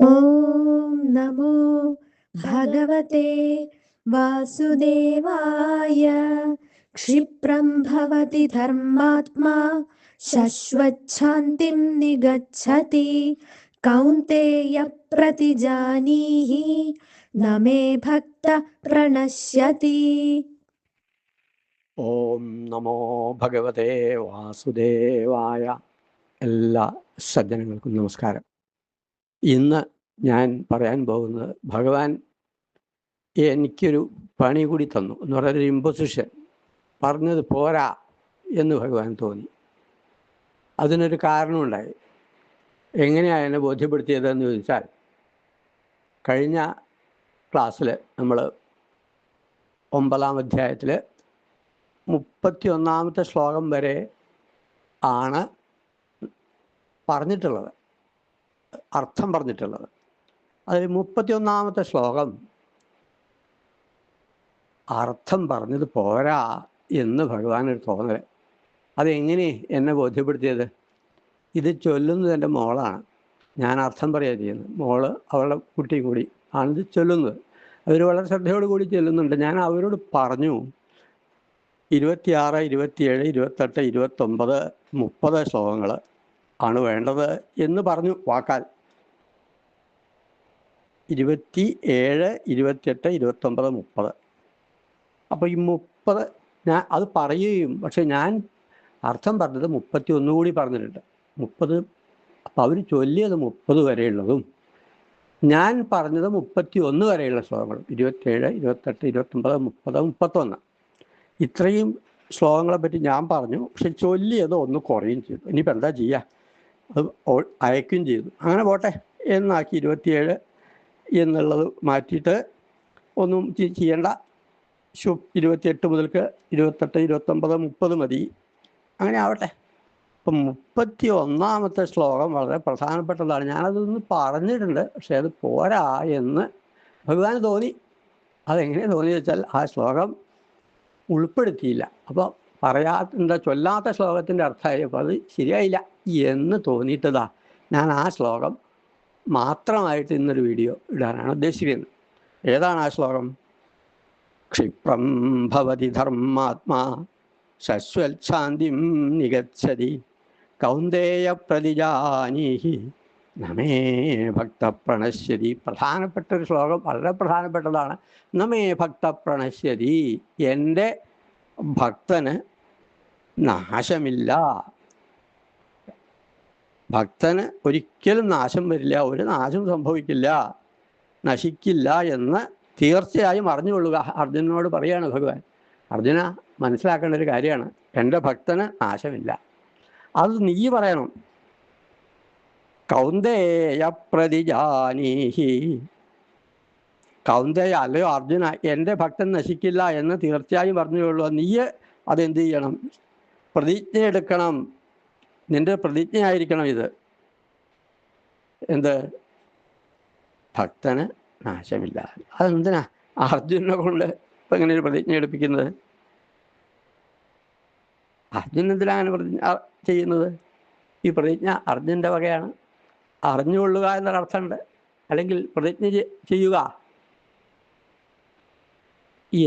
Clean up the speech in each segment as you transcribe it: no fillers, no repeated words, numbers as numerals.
ഓം നമോ ഭഗവതേ വാസുദേവായ. ക്ഷിപ്രം ഭവതി ധർമാത്മാ ശശ്വച്ഛാന്തിം നിഗച്ഛതി. കൗന്തേയ പ്രതിജാനീഹി ന മേ ഭക്ത പ്രണശ്യതി. ഓം നമോ ഭഗവതേ വാസുദേവായ. എല്ലാ സജ്ജനങ്ങൾക്കും നമസ്കാരം. ഇന്ന് ഞാൻ പറയാൻ പോകുന്നത്, ഭഗവാൻ എനിക്കൊരു പണി കൂടി തന്നു എന്ന് പറയുന്നൊരു ഇമ്പോസിഷൻ. പറഞ്ഞത് പോരാ എന്ന് ഭഗവാൻ തോന്നി. അതിനൊരു കാരണമുണ്ടായി. എങ്ങനെയാണ് എന്നെ ബോധ്യപ്പെടുത്തിയതെന്ന് ചോദിച്ചാൽ, കഴിഞ്ഞ ക്ലാസ്സിൽ നമ്മൾ 9-ാം അധ്യായത്തിൽ 31-ാമത്തെ ശ്ലോകം വരെ ആണ് പറഞ്ഞിട്ടുള്ളത്, അർത്ഥം പറഞ്ഞിട്ടുള്ളത്. അതിൽ 31-ാമത്തെ ശ്ലോകം അർത്ഥം പറഞ്ഞത് പോരാ എന്ന് ഭഗവാനൊരു തോന്നൽ. അതെങ്ങനെ എന്നെ ബോധ്യപ്പെടുത്തിയത്? ഇത് ചൊല്ലുന്നത് എൻ്റെ മോളാണ്. ഞാൻ അർത്ഥം പറയുക ചെയ്യുന്നത്. മോള് അവളുടെ കുട്ടിയും കൂടി ആണിത് ചൊല്ലുന്നത്. അവർ വളരെ ശ്രദ്ധയോട് കൂടി ചൊല്ലുന്നുണ്ട്. ഞാൻ അവരോട് പറഞ്ഞു, 26, 27, 28, 29, 30 ശ്ലോകങ്ങൾ ആണ് വേണ്ടത് എന്ന് പറഞ്ഞു വാക്കാൽ. 27, 28, 29, 30. അപ്പോൾ ഈ 30 ഞാൻ അത് പറയുകയും, പക്ഷെ ഞാൻ അർത്ഥം പറഞ്ഞത് 31 കൂടി പറഞ്ഞിട്ടുണ്ട്. 30. അപ്പോൾ അവർ ചൊല്ലിയത് 30 വരെയുള്ളതും ഞാൻ പറഞ്ഞത് 31 വരെയുള്ള ശ്ലോകങ്ങൾ. 27, 28, 29, 30, 31. ഇത്രയും ശ്ലോകങ്ങളെ പറ്റി ഞാൻ പറഞ്ഞു. പക്ഷെ ചൊല്ലിയത് ഒന്ന് കുറയും ചെയ്തു. ഇനിയിപ്പോൾ എന്താ ചെയ്യുക? അത് അയക്കുകയും ചെയ്തു. അങ്ങനെ പോട്ടെ എന്നാക്കി 27 എന്നുള്ളത് മാറ്റിയിട്ട് ഒന്നും ചെയ്യേണ്ട, 28 മുതൽക്ക് 28, 29, 30 മതി, അങ്ങനെ ആവട്ടെ. ഇപ്പം 31-ാമത്തെ ശ്ലോകം വളരെ പ്രധാനപ്പെട്ടതാണ്. ഞാനതൊന്ന് പറഞ്ഞിട്ടുണ്ട്, പക്ഷെ അത് പോരാ എന്ന് ഭഗവാന് തോന്നി. അതെങ്ങനെ തോന്നി വെച്ചാൽ, ആ ശ്ലോകം ഉൾപ്പെടുത്തിയില്ല. അപ്പോൾ ചൊല്ലാത്ത ശ്ലോകത്തിൻ്റെ അർത്ഥമായി. അപ്പോൾ അത് ശരിയായില്ല എന്ന് തോന്നിയിട്ടതാ ഞാൻ ആ ശ്ലോകം മാത്രമായിട്ട് ഇന്നൊരു വീഡിയോ ഇടാനാണ് ഉദ്ദേശിക്കുന്നത്. ഏതാണ് ആ ശ്ലോകം? ക്ഷിപ്രം ഭവതി ധർമാത്മാ ശശ്വച്ഛാന്തിം നിഗച്ഛതി. കൗന്ദേയ പ്രതിജാനീഹി നമേ ഭക്ത പ്രണശ്യതി. പ്രധാനപ്പെട്ടൊരു ശ്ലോകം, വളരെ പ്രധാനപ്പെട്ടതാണ്. നമേ ഭക്ത പ്രണശ്യതി. എൻ്റെ ഭക്തന് നാശമില്ല. ഭക്തന് ഒരിക്കലും നാശം വരില്ല, ഒരു നാശം സംഭവിക്കില്ല, നശിക്കില്ല എന്ന് തീർച്ചയായും അറിഞ്ഞുകൊള്ളുക. അർജുനനോട് പറയാണ് ഭഗവാൻ. അർജുന, മനസ്സിലാക്കേണ്ട ഒരു കാര്യമാണ്, എൻ്റെ ഭക്തന് നാശമില്ല. അത് നീ പറയണം. കൗന്ദേയ പ്രതിജാനീഹി. കൗന്ദേയ, അല്ലയോ അർജുന, എൻ്റെ ഭക്തൻ നശിക്കില്ല എന്ന് തീർച്ചയായും പറഞ്ഞുകൊള്ളുക. നീ അതെന്ത് ചെയ്യണം? പ്രതിജ്ഞ എടുക്കണം. നിന്റെ പ്രതിജ്ഞയായിരിക്കണം ഇത്. എന്ത്? ഭക്തന് നാശമില്ല. അതെന്തിനാ അർജുനെ കൊണ്ട് ഇപ്പം ഇങ്ങനെ ഒരു പ്രതിജ്ഞ എടുപ്പിക്കുന്നത്? അർജുനൻ എന്തിനാ അങ്ങനെ പ്രതിജ്ഞ ചെയ്യുന്നത്? ഈ പ്രതിജ്ഞ അർജുൻ്റെ വകയാണ്. അറിഞ്ഞുകൊള്ളുക എന്നൊരർത്ഥമുണ്ട്. അല്ലെങ്കിൽ പ്രതിജ്ഞ ചെയ്യുക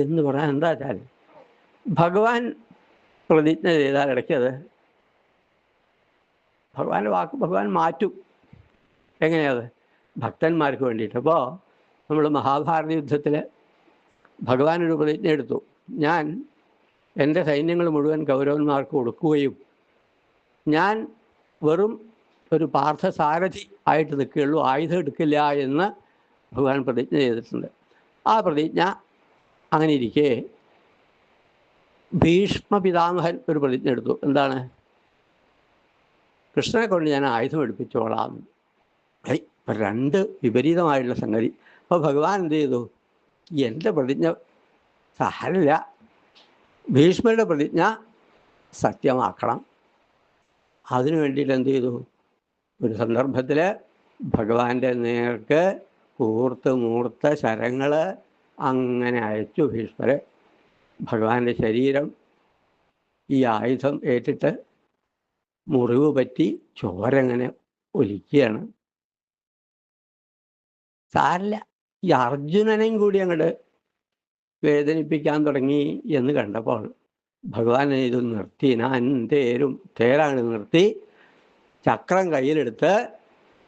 എന്ന് പറയാൻ എന്താ വെച്ചാൽ, ഭഗവാൻ പ്രതിജ്ഞ ചെയ്താൽ ഇടയ്ക്കത് ഭഗവാന്റെ വാക്ക് ഭഗവാൻ മാറ്റും. എങ്ങനെയത്? ഭക്തന്മാർക്ക് വേണ്ടിയിട്ട്. അപ്പോൾ നമ്മൾ മഹാഭാരത യുദ്ധത്തിൽ ഭഗവാനൊരു പ്രതിജ്ഞ എടുത്തു. ഞാൻ എൻ്റെ സൈന്യങ്ങൾ മുഴുവൻ കൗരവന്മാർക്ക് കൊടുക്കുകയും ഞാൻ വെറും ഒരു പാർത്ഥസാരഥി ആയിട്ട് നിൽക്കുകയുള്ളൂ, ആയുധം എടുക്കില്ല എന്ന് ഭഗവാൻ പ്രതിജ്ഞ ചെയ്തിട്ടുണ്ട്. ആ പ്രതിജ്ഞ അങ്ങനെ ഇരിക്കെ ഭീഷ്മ പിതാമഹൻ ഒരു പ്രതിജ്ഞ എടുത്തു. എന്താണ്? കൃഷ്ണനെ കൊണ്ട് ഞാൻ ആയുധം എടുപ്പിച്ചോളാം. രണ്ട് വിപരീതമായിട്ടുള്ള സംഗതി. അപ്പോൾ ഭഗവാൻ എന്ത് ചെയ്തു? എൻ്റെ പ്രതിജ്ഞ സാരമില്ല, ഭീഷ്മരുടെ പ്രതിജ്ഞ സത്യമാക്കണം. അതിനു വേണ്ടിയിട്ട് എന്ത് ചെയ്തു? ഒരു സന്ദർഭത്തിൽ ഭഗവാന്റെ നേർക്ക് മൂർത്ത ശരങ്ങൾ അങ്ങനെ അയച്ചു ഭീഷ്മരെ. ഭഗവാന്റെ ശരീരം ഈ ആയുധം ഏറ്റിട്ട് മുറിവ് പറ്റി ചോരങ്ങനെ ഒലിക്കുകയാണ്. സാരില്ല. ഈ അർജുനനെയും കൂടി അങ്ങോട്ട് വേദനിപ്പിക്കാൻ തുടങ്ങി എന്ന് കണ്ടപ്പോൾ ഭഗവാൻ ഇത് നിർത്തി. ഞാൻ തേരാണ് നിർത്തി, ചക്രം കയ്യിലെടുത്ത്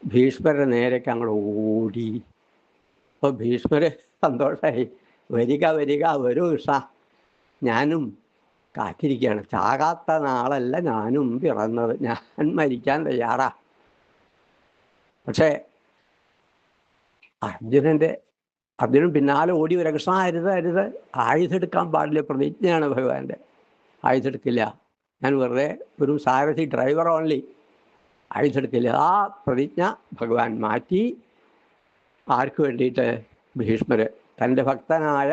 ഭീഷ്മരുടെ നേരേക്ക് അങ്ങോട്ട് ഓടി. അപ്പോൾ ഭീഷ്മര് സന്തോഷമായി. വരിക വരിക, വരൂ കൃഷ്ണ, ഞാനും കാത്തിരിക്കുകയാണ്. ചാകാത്ത നാളല്ല ഞാനും പിറന്നത്, ഞാൻ മരിക്കാൻ തയ്യാറാ. പക്ഷേ അർജുനൻ പിന്നാലെ ഓടി വരാം. കൃഷ്ണ അരുത് അരുത്, ആയുധെടുക്കാൻ പാടില്ല, പ്രതിജ്ഞയാണ് ഭഗവാന്റെ. ആയുധെടുക്കില്ല, ഞാൻ വെറുതെ ഒരു സാരഥി, ഡ്രൈവർ ഓൺലി, ആയുധെടുക്കില്ല. ആ പ്രതിജ്ഞ ഭഗവാൻ മാറ്റി. ആർക്ക് വേണ്ടിയിട്ട്? ഭീഷ്മര്, തൻ്റെ ഭക്തനായ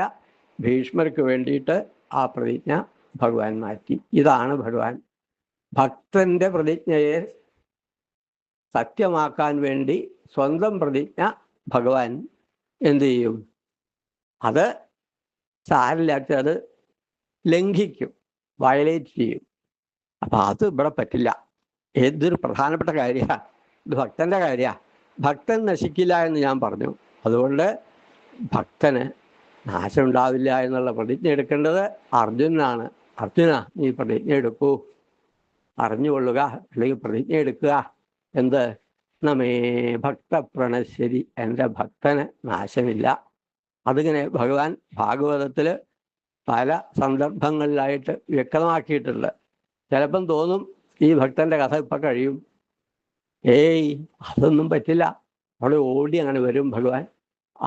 ഭീഷ്മർക്ക് വേണ്ടിയിട്ട് ആ പ്രതിജ്ഞ ഭഗവാൻ മാറ്റി. ഇതാണ് ഭഗവാൻ. ഭക്തന്റെ പ്രതിജ്ഞയെ സത്യമാക്കാൻ വേണ്ടി സ്വന്തം പ്രതിജ്ഞ ഭഗവാൻ എന്തു ചെയ്യും? അത് സാരില്ലാത്ത അത് ലംഘിക്കും, വയലേറ്റ് ചെയ്യും. അപ്പം അത് ഇവിടെ പറ്റില്ല. ഏതൊരു പ്രധാനപ്പെട്ട കാര്യമാണ് ഇത്, ഭക്തന്റെ കാര്യമാണ്. ഭക്തൻ നശിക്കില്ല എന്ന് ഞാൻ പറഞ്ഞു. അതുകൊണ്ട് ഭക്തന് നാശം ഉണ്ടാവില്ല എന്നുള്ള പ്രതിജ്ഞ എടുക്കേണ്ടത് അർജുനാണ്. അർജുന, നീ പ്രതിജ്ഞ എടുക്കൂ, അറിഞ്ഞുകൊള്ളുക, അല്ലെങ്കിൽ പ്രതിജ്ഞ എടുക്കുക. എന്ത്? നമേ ഭക്ത പ്രണശ്ശരി, എൻ്റെ ഭക്തന് നാശമില്ല. അതിങ്ങനെ ഭഗവാൻ ഭാഗവതത്തിൽ പല സന്ദർഭങ്ങളിലായിട്ട് വ്യക്തമാക്കിയിട്ടുണ്ട്. ചിലപ്പം തോന്നും ഈ ഭക്തന്റെ കഥ ഇപ്പം കഴിയും. ഏയ്, അതൊന്നും പറ്റില്ല. അവിടെ ഓടി അങ്ങനെ വരും ഭഗവാൻ.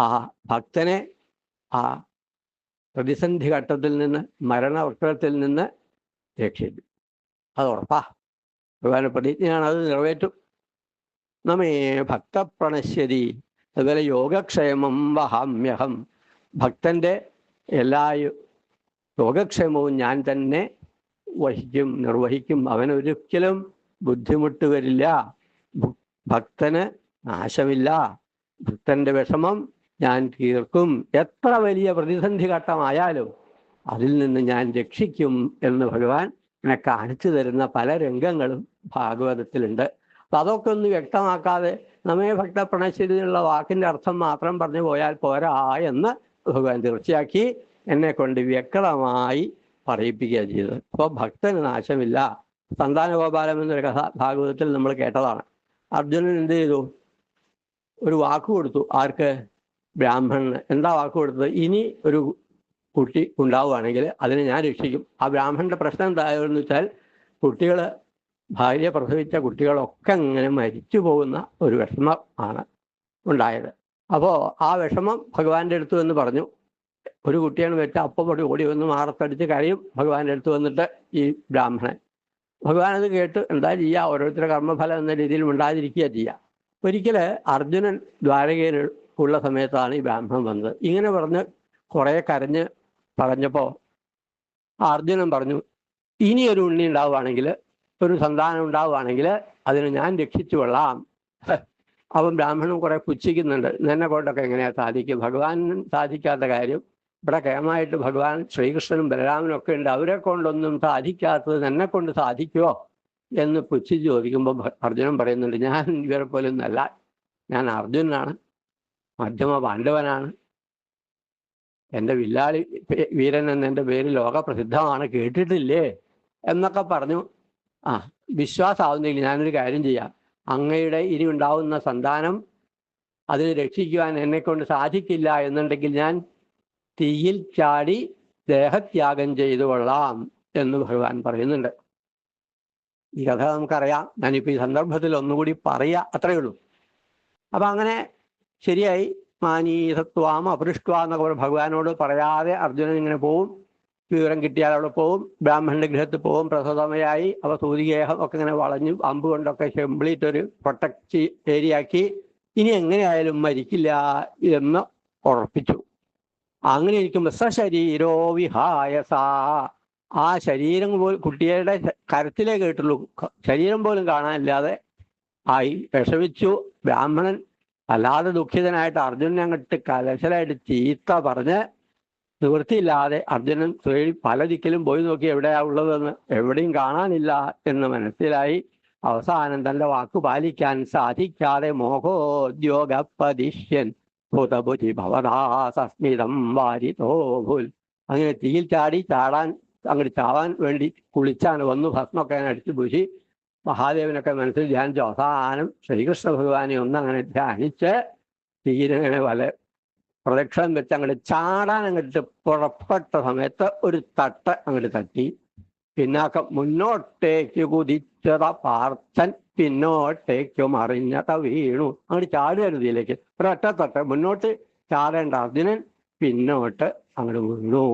ആ ഭക്തനെ ആ പ്രതിസന്ധി ഘട്ടത്തിൽ നിന്ന്, മരണവക്രത്തിൽ നിന്ന് രക്ഷിക്കും. അത് ഉറപ്പാ. ഭഗവാന്റെ പ്രതിജ്ഞയാണ്, അത് നിറവേറ്റും. നമേ ഭക്തപ്രണശ്യതി. അതുപോലെ യോഗക്ഷേമം വഹാമ്യഹം, ഭക്തന്റെ എല്ലാ യോഗക്ഷേമവും ഞാൻ തന്നെ നിർവഹിക്കും. അവനൊരിക്കലും ബുദ്ധിമുട്ട് വരില്ല. ഭക്തന് നാശമില്ല. ഭക്തന്റെ വിഷമം ഞാൻ തീർക്കും. എത്ര വലിയ പ്രതിസന്ധി ഘട്ടമായാലും അതിൽ നിന്ന് ഞാൻ രക്ഷിക്കും എന്ന് ഭഗവാൻ എന്നെ കാണിച്ചു തരുന്ന പല രംഗങ്ങളും ഭാഗവതത്തിലുണ്ട്. അപ്പം അതൊക്കെ ഒന്ന് വ്യക്തമാക്കാതെ നമ്മെ ഭക്ത പ്രണശ്ശേരിയുള്ള വാക്കിൻ്റെ അർത്ഥം മാത്രം പറഞ്ഞു പോയാൽ പോരാ എന്ന് ഭഗവാൻ തീർച്ചയാക്കി എന്നെ കൊണ്ട് വ്യക്തമായി പറയിപ്പിക്കുക ചെയ്തത്. അപ്പോൾ ഭക്തന് നാശമില്ല. സന്താനഗോപാലം എന്നൊരു കഥ ഭാഗവതത്തിൽ നമ്മൾ കേട്ടതാണ്. അർജുനൻ എന്ത് ചെയ്തു? ഒരു വാക്ക് കൊടുത്തു. ആർക്ക്? ബ്രാഹ്മണന്. എന്താ വാക്ക് കൊടുത്തത്? ഇനി ഒരു കുട്ടി ഉണ്ടാവുകയാണെങ്കിൽ അതിനെ ഞാൻ രക്ഷിക്കും. ആ ബ്രാഹ്മണന്റെ പ്രശ്നം എന്തായെന്ന് വെച്ചാൽ, കുട്ടികൾ, ഭാര്യ പ്രസവിച്ച കുട്ടികളൊക്കെ ഇങ്ങനെ മരിച്ചു പോകുന്ന ഒരു വിഷമം ആണ് ഉണ്ടായത്. അപ്പോൾ ആ വിഷമം ഭഗവാന്റെ അടുത്ത് എന്ന് പറഞ്ഞു. ഒരു കുട്ടിയാണ് വെച്ചാൽ അപ്പം ഓടി വന്ന് മാറത്തടിച്ച് കരയും ഭഗവാന്റെ അടുത്ത് വന്നിട്ട് ഈ ബ്രാഹ്മണൻ. ഭഗവാൻ അത് കേട്ട് എന്താ ചെയ്യുക? ഓരോരുത്തരുടെ കർമ്മഫലം എന്ന രീതിയിൽ ഉണ്ടാതിരിക്കുക ചെയ്യുക. ഒരിക്കൽ അർജുനൻ ദ്വാരകയിൽ ഉള്ള സമയത്താണ് ഈ ബ്രാഹ്മണൻ വന്നത്. ഇങ്ങനെ പറഞ്ഞ് കുറേ കരഞ്ഞ് പറഞ്ഞപ്പോൾ അർജുനൻ പറഞ്ഞു, ഇനിയൊരു ഉണ്ണി ഉണ്ടാവുകയാണെങ്കിൽ, ഒരു സന്താനം ഉണ്ടാവുകയാണെങ്കിൽ അതിനെ ഞാൻ രക്ഷിച്ചു കൊള്ളാം. അവൻ ബ്രാഹ്മണൻ കുറെ പുച്ഛിക്കുന്നുണ്ട്. എന്നെ കൊണ്ടൊക്കെ എങ്ങനെയാ സാധിക്കും? ഭഗവാൻ സാധിക്കാത്ത കാര്യം ഇവിടെ കേമായിട്ട് ഭഗവാൻ ശ്രീകൃഷ്ണനും ബലരാമനും ഒക്കെ ഉണ്ട്, അവരെ കൊണ്ടൊന്നും സാധിക്കാത്തത് എന്നെ കൊണ്ട് സാധിക്കുമോ എന്ന് പുച്ഛിച്ച് ചോദിക്കുമ്പോൾ അർജുനൻ പറയുന്നുണ്ട്, ഞാൻ ഇവരെ പോലും അല്ല, ഞാൻ അർജുനനാണ്, മധ്യമ പാണ്ഡവനാണ്, എൻ്റെ വില്ലാളി വീരൻ എന്നെൻ്റെ പേര് ലോകപ്രസിദ്ധമാണ്, കേട്ടിട്ടില്ലേ എന്നൊക്കെ പറഞ്ഞു. വിശ്വാസമാവുന്നില്ല. ഞാനൊരു കാര്യം ചെയ്യാം, അങ്ങയുടെ ഇനി ഉണ്ടാവുന്ന സന്താനം അതിനെ രക്ഷിക്കുവാൻ എന്നെക്കൊണ്ട് സാധിക്കില്ല എന്നുണ്ടെങ്കിൽ ഞാൻ തീയിൽ ചാടി ദേഹത്യാഗം ചെയ്തു കൊള്ളാം എന്ന് ഭഗവാൻ പറയുന്നുണ്ട്. ഈ കഥ നമുക്കറിയാം. ഞാനിപ്പോൾ ഈ സന്ദർഭത്തിൽ ഒന്നുകൂടി പറയുക, അത്രയേ ഉള്ളൂ. അപ്പം അങ്ങനെ ശരിയായി. മാനീസത്വാം അപൃഷ്ട്വാ എന്നൊക്കെ ഭഗവാനോട് പറയാതെ അർജുനൻ ഇങ്ങനെ പോവും. വിവരം കിട്ടിയാൽ അവിടെ പോവും, ബ്രാഹ്മണന്റെ ഗൃഹത്തിൽ പോവും. പ്രസവമയായി അവ സൂര്യഗേഹം ഒക്കെ ഇങ്ങനെ വളഞ്ഞു അമ്പ് കൊണ്ടൊക്കെ ചെമ്പിളിയിട്ടൊരു പ്രൊട്ടക്റ്റ് ഏരിയാക്കി. ഇനി എങ്ങനെയായാലും മരിക്കില്ല എന്ന് ഉറപ്പിച്ചു. അങ്ങനെ ഇരിക്കുമ്പോൾ സശരീരോ വിഹായസ, ആ ശരീരം പോലും, കുട്ടിയുടെ കരത്തിലേ കേട്ടുള്ളൂ, ശരീരം പോലും കാണാനില്ലാതെ ആയി വിഷമിച്ചു. ബ്രാഹ്മണൻ അല്ലാതെ ദുഃഖിതനായിട്ട് അർജുനനെ അങ്ങോട്ട് കലശലായിട്ട് ചീത്ത പറഞ്ഞ് നിവൃത്തിയില്ലാതെ അർജുനൻ പല ദിക്കിലും പോയി നോക്കി എവിടെയാ ഉള്ളതെന്ന്, എവിടെയും കാണാനില്ല എന്ന് മനസ്സിലായി. അവസാനം തൻ്റെ വാക്ക് പാലിക്കാൻ സാധിക്കാതെ മോഹോദ്യോഗപതിഷ്യൻ ഭൂതബുധി ഭവദാസസ്മിതം വാരിതോ ഭൂൽ. അങ്ങനെ തീയിൽ ചാടാൻ അങ്ങോട്ട് ചാവാൻ വേണ്ടി കുളിച്ചാണ് വന്നു. ഭസ്മൊക്കെ അടിച്ച് ബുധി മഹാദേവനൊക്കെ മനസ്സിൽ ധ്യാനിച്ചു. അവസാനം ശ്രീകൃഷ്ണ ഭഗവാനെ അങ്ങനെ ധ്യാനിച്ച് തീരങ്ങനെ വല പ്രദക്ഷിണം വെച്ച് അങ്ങോട്ട് ചാടാൻ അങ്ങോട്ട് പുറപ്പെട്ട സമയത്ത് ഒരു തട്ട് അങ്ങോട്ട് തട്ടി. പിന്നാക്കം മുന്നോട്ടേക്ക് കുതിച്ചത പാർത്ഥൻ പിന്നോട്ടേക്ക് മറിഞ്ഞത വീണു. അങ്ങോട്ട് ചാടുകയായിരുന്നു ഇതിലേക്ക്. ഒരൊറ്റ തട്ട് മുന്നോട്ട് ചാടേണ്ട അർജുനൻ പിന്നോട്ട് അങ്ങോട്ട് വീണു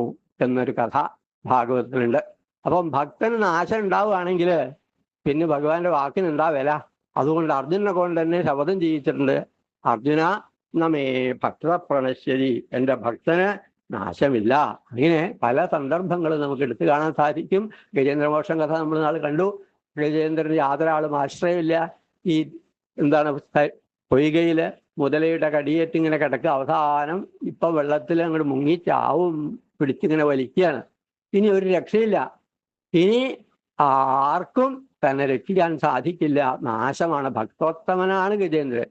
എന്നൊരു കഥ ഭാഗവതത്തിലുണ്ട്. അപ്പം ഭക്തന് നാശം ഉണ്ടാവുകയാണെങ്കിൽ പിന്നെ ഭഗവാന്റെ വാക്കിനുണ്ടാ വില. അതുകൊണ്ട് അർജുനെ കൊണ്ട് തന്നെ ശപഥം ചെയ്യിച്ചിട്ടുണ്ട്. അർജുന നമേ ഭക്ത പ്രണശ്യതി, എൻ്റെ ഭക്തന് നാശമില്ല. അങ്ങനെ പല സന്ദർഭങ്ങളും നമുക്ക് എടുത്തു കാണാൻ സാധിക്കും. ഗജേന്ദ്രമോക്ഷം കഥ നമ്മൾ നാളെ കണ്ടു. ഗജേന്ദ്രന് യാതൊരു ആളും ആശ്രയമില്ല. ഈ പൊയ്കയില് മുതലയുടെ കടിയേറ്റ് ഇങ്ങനെ കിടക്കുക. അവസാനം ഇപ്പൊ വെള്ളത്തിൽ അങ്ങോട്ട് മുങ്ങി ചാവും പിടിച്ചിങ്ങനെ വലിക്കുകയാണ്. ഇനി ഒരു രക്ഷയില്ല. ഇനി ആർക്കും തന്നെ രക്ഷിക്കാൻ സാധിക്കില്ല. നാശമാണ്. ഭക്തോത്തമനാണ് ഗജേന്ദ്രൻ.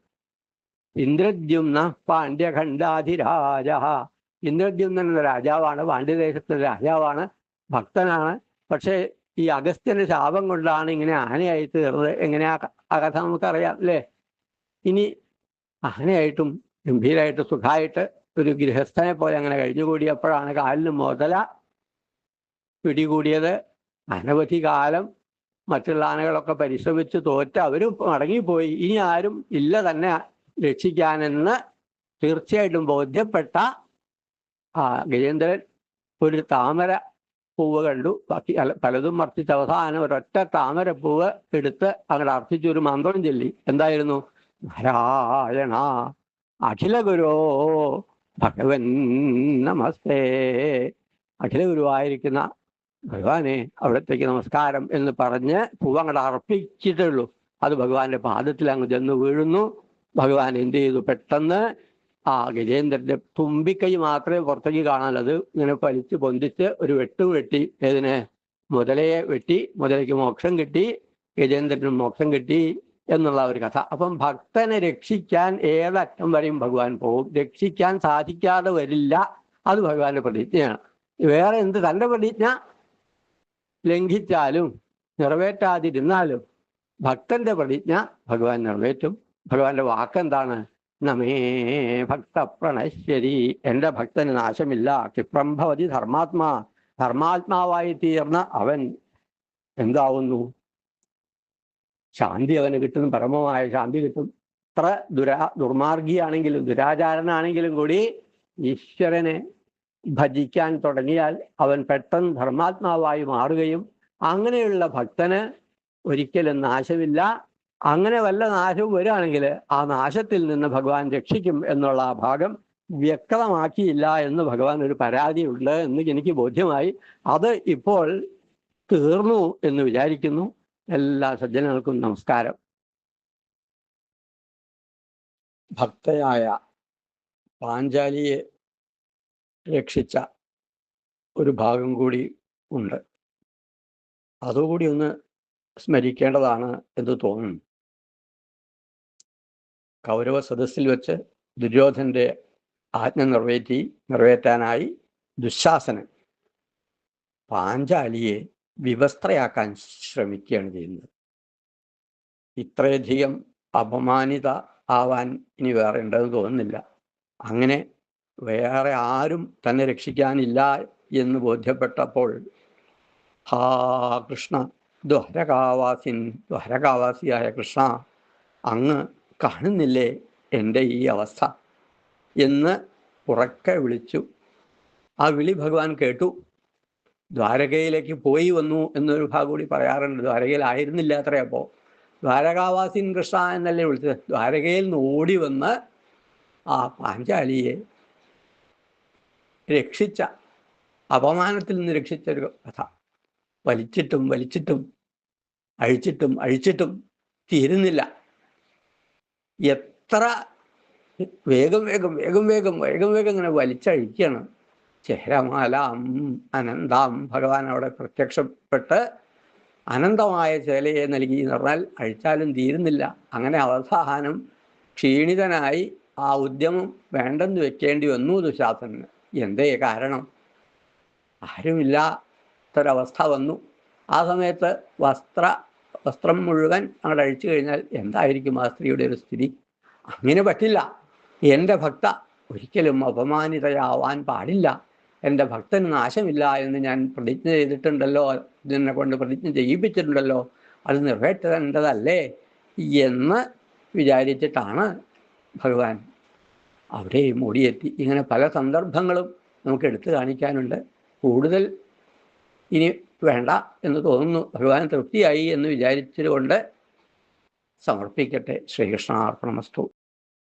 ഇന്ദ്രദ്യുമ്ന പാണ്ഡ്യഖണ്ഡാധിരാജ. ഇന്ദ്രദ്യുമ്നൻ എന്ന രാജാവാണ്, പാണ്ഡ്യദേശത്തെ രാജാവാണ്, ഭക്തനാണ്. പക്ഷേ ഈ അഗസ്ത്യന്റെ ശാപം കൊണ്ടാണ് ഇങ്ങനെ ആനയായി തീർന്നത്. എങ്ങനെയാ ആ കഥ നമുക്കറിയാം അല്ലേ? ഇനി ആനയായിട്ടും ഗംഭീരമായിട്ട് സുഖമായിട്ട് ഒരു ഗൃഹസ്ഥനെ പോലെ അങ്ങനെ കഴിഞ്ഞുകൂടിയപ്പോഴാണ് കാലിന് മുതല പിടികൂടിയത്. അനവധി കാലം മറ്റുള്ള ആനകളൊക്കെ പരിശ്രമിച്ച് തോറ്റ് അവരും മടങ്ങിപ്പോയി. ഇനി ആരും ഇല്ല തന്നെ രക്ഷിക്കാനെന്ന് തീർച്ചയായിട്ടും ബോധ്യപ്പെട്ട ഗജേന്ദ്രൻ ഒരു താമര പൂവ് കണ്ടു. ബാക്കി പലതും വർത്തിച്ച് അവസാനം ഒരൊറ്റ താമരപ്പൂവ് എടുത്ത് അങ്ങോട്ട് അർത്ഥിച്ചൊരു മന്ത്രം ചൊല്ലി. എന്തായിരുന്നു? നാരായണ അഖില ഗുരോ ഭഗവൻ നമസ്തേ. അഖില ഗുരുവായിരിക്കുന്ന ഭഗവാനെ അവിടത്തേക്ക് നമസ്കാരം എന്ന് പറഞ്ഞ് പൂവ് അങ്ങോട്ട് അർപ്പിച്ചിട്ടുള്ളൂ. അത് ഭഗവാന്റെ പാദത്തിൽ അങ്ങ് ചെന്ന് വീഴുന്നു. ഭഗവാൻ എന്ത് ചെയ്തു? പെട്ടെന്ന് ഗജേന്ദ്രന്റെ തുമ്പിക്കൈ മാത്രമേ പുറത്തേക്ക് കാണാനുള്ളത്. ഇങ്ങനെ വലിച്ച് പൊന്തിച്ച് ഒരു വെട്ടി. ഏതിനെ? മുതലയെ വെട്ടി. മുതലയ്ക്ക് മോക്ഷം കിട്ടി, ഗജേന്ദ്രനും മോക്ഷം കിട്ടി എന്നുള്ള ഒരു കഥ. അപ്പം ഭക്തനെ രക്ഷിക്കാൻ ഏതറ്റം വരെയും ഭഗവാൻ പോകും. രക്ഷിക്കാൻ സാധിക്കാതെ വരില്ല. അത് ഭഗവാന്റെ പ്രതിജ്ഞയാണ്. വേറെ എന്ത് തൻ്റെ പ്രതിജ്ഞ ലംഘിച്ചാലും നിറവേറ്റാതിരുന്നാലും ഭക്തന്റെ പ്രതിജ്ഞ ഭഗവാൻ നിറവേറ്റും. ഭഗവാന്റെ വാക്കെന്താണ്? നമേ ഭക്ത പ്രണശ്യതി. എൻ്റെ ഭക്തന് നാശമില്ല. ക്ഷിപ്രംഭവതി ധർമാത്മാ. ധർമാത്മാവായി തീർന്ന അവൻ എന്താവുന്നു? ശാന്തി അവന് കിട്ടും. പരമമായ ശാന്തി കിട്ടും. എത്ര ദുർമാർഗിയാണെങ്കിലും ദുരാചാരനാണെങ്കിലും കൂടി ഈശ്വരനെ ഭജിക്കാൻ തുടങ്ങിയാൽ അവൻ പെട്ടെന്ന് ധർമാത്മാവായി മാറുകയും അങ്ങനെയുള്ള ഭക്തന് ഒരിക്കലും നാശമില്ല. അങ്ങനെ വല്ല നാശവും വരികയാണെങ്കിൽ ആ നാശത്തിൽ നിന്ന് ഭഗവാൻ രക്ഷിക്കും എന്നുള്ള ആ ഭാഗം വ്യക്തമാക്കിയില്ല എന്ന് ഭഗവാൻ ഒരു പരാതിയുണ്ട് എന്ന് എനിക്ക് ബോധ്യമായി. അത് ഇപ്പോൾ തീർന്നു എന്ന് വിചാരിക്കുന്നു. എല്ലാ സജ്ജനങ്ങൾക്കും നമസ്കാരം. ഭക്തയായ പാഞ്ചാലിയെ രക്ഷിച്ച ഒരു ഭാഗം കൂടി ഉണ്ട്. അതുകൂടി ഒന്ന് സ്മരിക്കേണ്ടതാണ് എന്ന് തോന്നുന്നു. കൗരവ സദസ്സിൽ വെച്ച് ദുര്യോധനന്റെ ആജ്ഞ നിറവേറ്റാനായി ദുശാസനൻ പാഞ്ചാലിയെ വിവസ്ത്രയാക്കാൻ ശ്രമിക്കുകയാണ് ചെയ്യുന്നത്. ഇത്രയധികം അപമാനിത ആവാൻ ഇനി വേറെ ഉണ്ടെന്ന് തോന്നുന്നില്ല. അങ്ങനെ വേറെ ആരും തന്നെ രക്ഷിക്കാനില്ല എന്ന് ബോധ്യപ്പെട്ടപ്പോൾ ഹാ കൃഷ്ണ, ദ്വാരകാവാസിയായ കൃഷ്ണ, അങ്ങ് കാണുന്നില്ലേ എൻ്റെ ഈ അവസ്ഥ എന്ന് ഉറക്കെ വിളിച്ചു. ആ വിളി ഭഗവാൻ കേട്ടു. ദ്വാരകയിലേക്ക് പോയി വന്നു എന്നൊരു ഭാഗം കൂടി പറയാറുണ്ട്. ദ്വാരകയിലായിരുന്നില്ല അത്രേ. അപ്പോൾ ദ്വാരകാവാസിൻ കൃഷ്ണ എന്നല്ലേ വിളിച്ചത്. ദ്വാരകയിൽ നിന്ന് ഓടി വന്ന് ആ പാഞ്ചാലിയെ രക്ഷിച്ച, അപമാനത്തിൽ നിന്ന് രക്ഷിച്ചൊരു കഥ. വലിച്ചിട്ടും അഴിച്ചിട്ടും തീരുന്നില്ല. എത്ര വേഗം ഇങ്ങനെ വലിച്ചഴിക്കുകയാണ്. ചേരമാലാം അനന്താം. ഭഗവാൻ അവിടെ പ്രത്യക്ഷപ്പെട്ട് അനന്തമായ ചേലയെ നൽകി എന്ന് പറഞ്ഞാൽ അഴിച്ചാലും തീരുന്നില്ല. അങ്ങനെ അവസാനം ക്ഷീണിതനായി ആ ഉദ്യമം വേണ്ടെന്ന് വെക്കേണ്ടി വന്നു ദുശാസനന്. എന്തേ കാരണം? ആരുമില്ലാത്തൊരവസ്ഥ വന്നു. ആ സമയത്ത് വസ്ത്രം മുഴുവൻ അങ്ങോട്ട് അഴിച്ചു കഴിഞ്ഞാൽ എന്തായിരിക്കും ആ സ്ത്രീയുടെ ഒരു സ്ഥിതി? അങ്ങനെ പറ്റില്ല. എൻ്റെ ഭക്ത ഒരിക്കലും അപമാനിതയാവാൻ പാടില്ല. എൻ്റെ ഭക്തന് നാശമില്ല എന്ന് ഞാൻ പ്രതിജ്ഞ ചെയ്തിട്ടുണ്ടല്ലോ, ഇതിനെ കൊണ്ട് പ്രതിജ്ഞ ചെയ്യിപ്പിച്ചിട്ടുണ്ടല്ലോ, അത് നിറവേറ്റേണ്ടതല്ലേ എന്ന് വിചാരിച്ചിട്ടാണ് ഭഗവാൻ അവിടെ ഓടിയെത്തി. ഇങ്ങനെ പല സന്ദർഭങ്ങളും നമുക്ക് എടുത്തു കാണിക്കാനുണ്ട്. കൂടുതൽ ഇനി വേണ്ട എന്ന് തോന്നുന്നു. ഭഗവാൻ തൃപ്തിയായി എന്ന് വിചാരിച്ചതുകൊണ്ട് സമർപ്പിക്കട്ടെ. ശ്രീകൃഷ്ണാർപ്പണമസ്തു.